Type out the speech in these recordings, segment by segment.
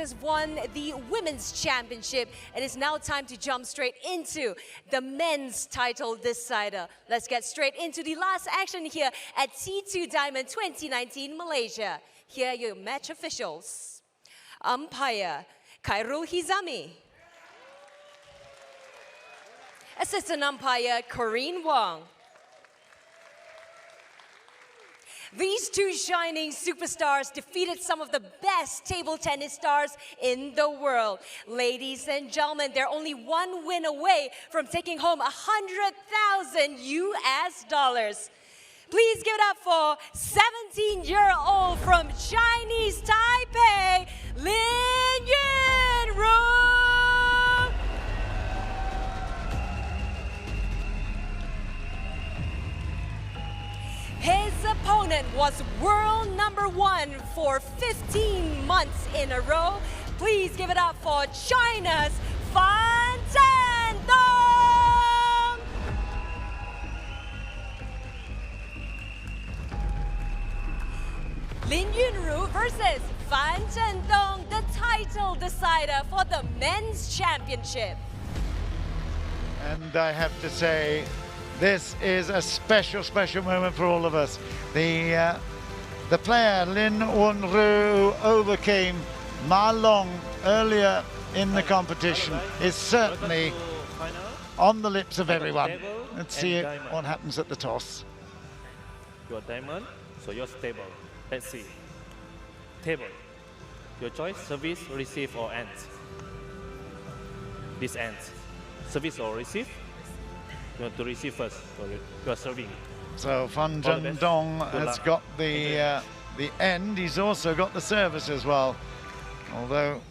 just won the Women's Championship. It is now time to jump straight into the men's title decider. Let's get straight into the last action here at T2 Diamond 2019 Malaysia. Here are your match officials. Umpire, Khairul Hizami. Assistant umpire, Corinne Wong. These two shining superstars defeated some of the best table tennis stars in the world. Ladies and gentlemen, they're only one win away from taking home $100,000 US. Please give it up for 17-year-old from Chinese Taipei, LinYunJu. His opponent was world #1 for 15 months in a row. Please give it up for China's FanZendong. LinYunJu versus FanZendong, the title decider for the men's championship. And I have to say, this is a special, special moment for all of us. The player, LinYunJu, overcame Ma Long earlier in the competition, is certainly on the lips of everyone. Let's see what happens at the toss. Your diamond, so you're stable. Let's see. Table. Your choice, service, receive, or ends. This ends. Service or receive? You want to receive first, so you are serving. So FanZendong has got the end. He's also got the service as well, although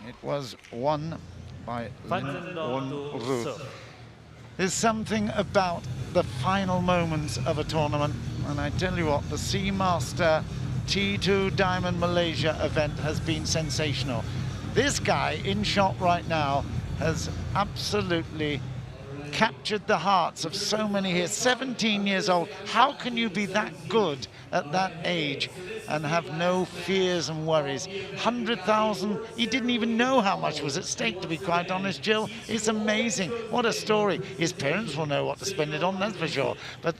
it was won by LinYunJu. There's something about the final moments of a tournament, and I tell you what, the Seamaster T2 Diamond Malaysia event has been sensational. This guy in shot right now has absolutely captured the hearts of so many here. 17 years old. How can you be that good at that age and have no fears and worries? 100,000, he didn't even know how much was at stake, to be quite honest, Jill. It's amazing. What a story. His parents will know what to spend it on, that's for sure. But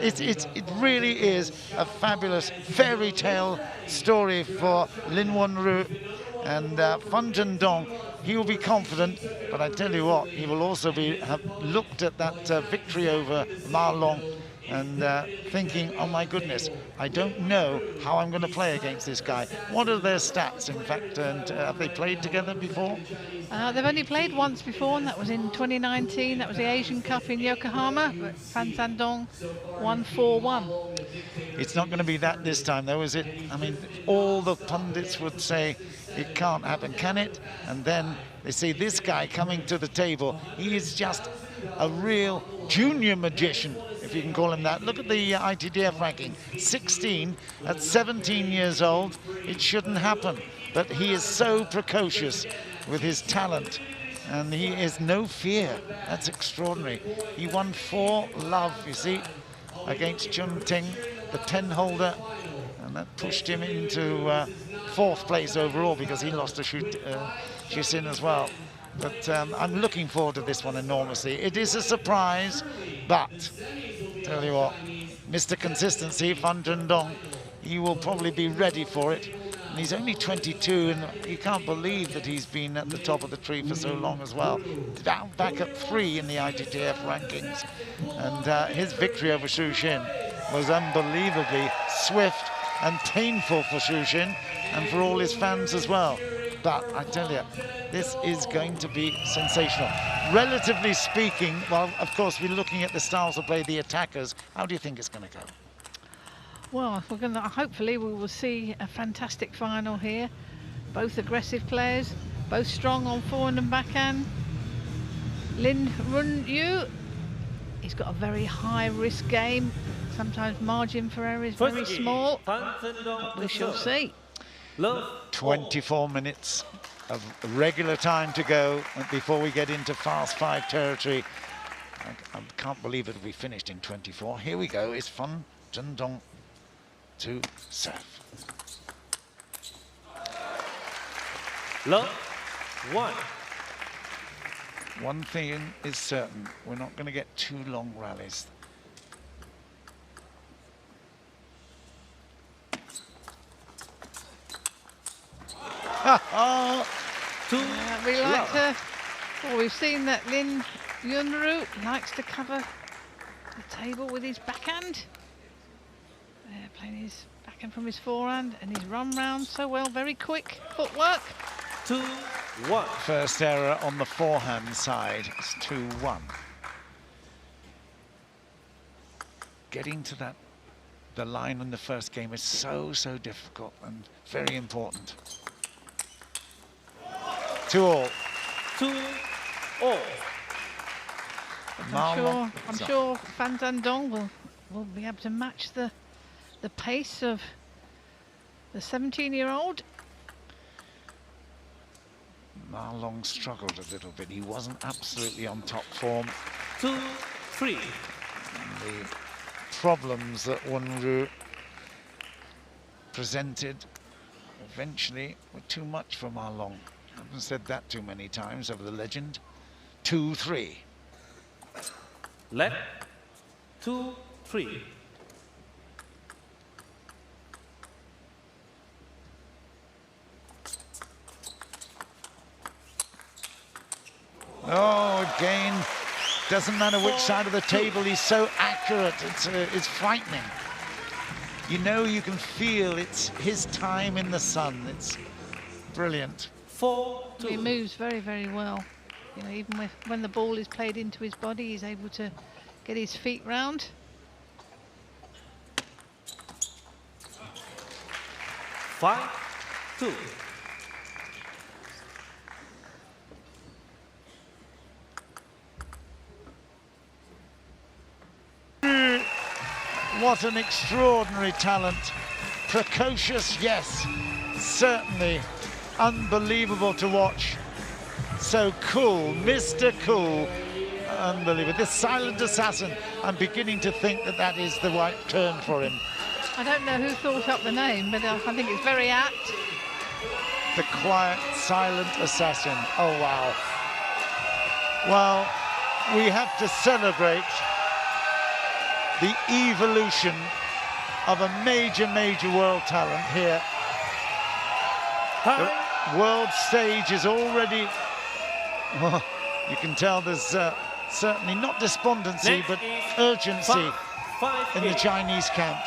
it really is a fabulous fairy tale story for LinYunJu. And FanZendong, he will be confident, but I tell you what, he will also have looked at that victory over Ma Long and thinking, oh my goodness, I don't know how I'm going to play against this guy. What are their stats, in fact, and have they played together before? They've only played once before, and that was in 2019. That was the Asian Cup in Yokohama, but FanZendong won 4-1. It's not going to be that this time, though, is it? I mean, all the pundits would say it can't happen, can it? And then they see this guy coming to the table. He is just a real junior magician, if you can call him that. Look at the ITTF ranking, 16 at 17 years old. It shouldn't happen, but he is so precocious with his talent, and he is no fear. That's extraordinary. He won 4-love, you see, against Chun Ting, the 10-holder, and that pushed him into 4th place overall because he lost to Shusin as well. But I'm looking forward to this one enormously. It is a surprise, but tell you what, Mr. Consistency, FanZendong, he will probably be ready for it. And he's only 22, and you can't believe that he's been at the top of the tree for so long as well. Down back at 3 in the ITTF rankings. And his victory over Shusin was unbelievably swift and painful for Shusin and for all his fans as well. But I tell you, this is going to be sensational. Relatively speaking, well, of course, we're looking at the styles of play, the attackers. How do you think it's going to go? Well, hopefully we will see a fantastic final here. Both aggressive players, both strong on forehand and backhand. LinYunJu, he's got a very high risk game. Sometimes margin for error is very small. But we shall see. 24 minutes of regular time to go before we get into fast 5 territory. I can't believe it'll be finished in 24. Here we go. It's FanZendong to serve. love 1. One thing is certain, we're not going to get 2 long rallies. Oh, 2 We like love. to, well, we've seen that LinYunJu likes to cover the table with his backhand. Playing his backhand from his forehand, and he's run round so well, very quick footwork. 2-1. First error on the forehand side. It's 2-1. Getting to the line in the first game is so difficult and very important. 2-all. 2-all. I'm sure FanZendong will be able to match the pace of the 17-year-old. Ma Long struggled a little bit. He wasn't absolutely on top form. 2-3. The problems that Wenru presented eventually were too much for Ma Long. I haven't said that too many times over the legend. 2-3. Let 2-3. Oh, again, doesn't matter which side of the table, he's so accurate, it's frightening. You know, you can feel it's his time in the sun. It's brilliant. 4-2. He moves very well. You know, even when the ball is played into his body, he's able to get his feet round. 5-2. What an extraordinary talent. Precocious, yes, certainly. Unbelievable to watch. So cool, Mr. Cool. Unbelievable. This silent assassin, I'm beginning to think that is the right term for him. I don't know who thought up the name, but I think it's very apt. The quiet, silent assassin. Oh, wow. Well, we have to celebrate the evolution of a major world talent here. The world stage is already, well, you can tell there's certainly not despondency, but urgency in the Chinese camp.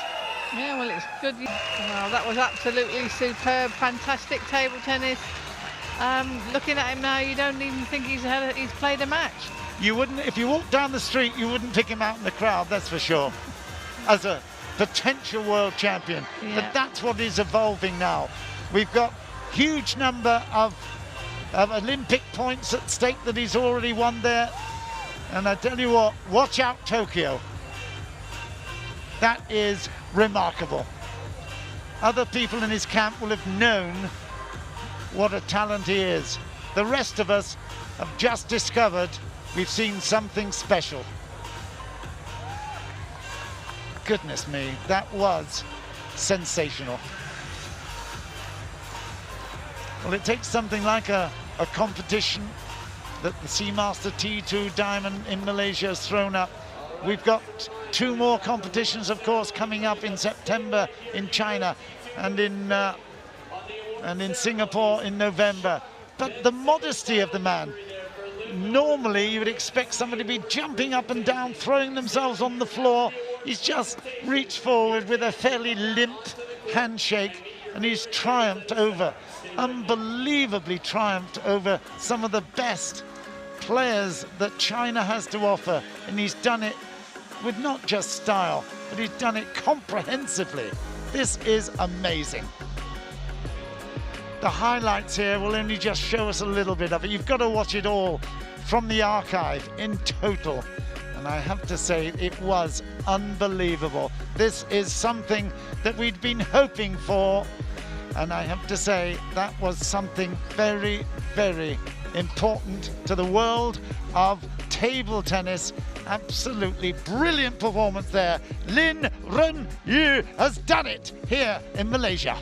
Yeah, well, it's good. Well, that was absolutely superb, fantastic table tennis. Looking at him now, you don't even think he's played a match. You wouldn't, if you walked down the street, you wouldn't pick him out in the crowd, that's for sure, as a potential world champion. Yeah. But that's what is evolving now. We've got huge number of Olympic points at stake that he's already won there. And I tell you what, watch out Tokyo. That is remarkable. Other people in his camp will have known what a talent he is. The rest of us have just discovered we've seen something special. Goodness me, that was sensational. Well, it takes something like a competition that the Seamaster T2 Diamond in Malaysia has thrown up. We've got 2 more competitions, of course, coming up in September in China and in Singapore in November. But the modesty of the man. Normally, you would expect somebody to be jumping up and down, throwing themselves on the floor. He's just reached forward with a fairly limp handshake, and he's triumphed over, unbelievably triumphed over some of the best players that China has to offer. And he's done it with not just style, but he's done it comprehensively. This is amazing. The highlights here will only just show us a little bit of it. You've got to watch it all from the archive in total. And I have to say, it was unbelievable. This is something that we'd been hoping for. And I have to say, that was something very important to the world of table tennis. Absolutely brilliant performance there. LinYunJu has done it here in Malaysia.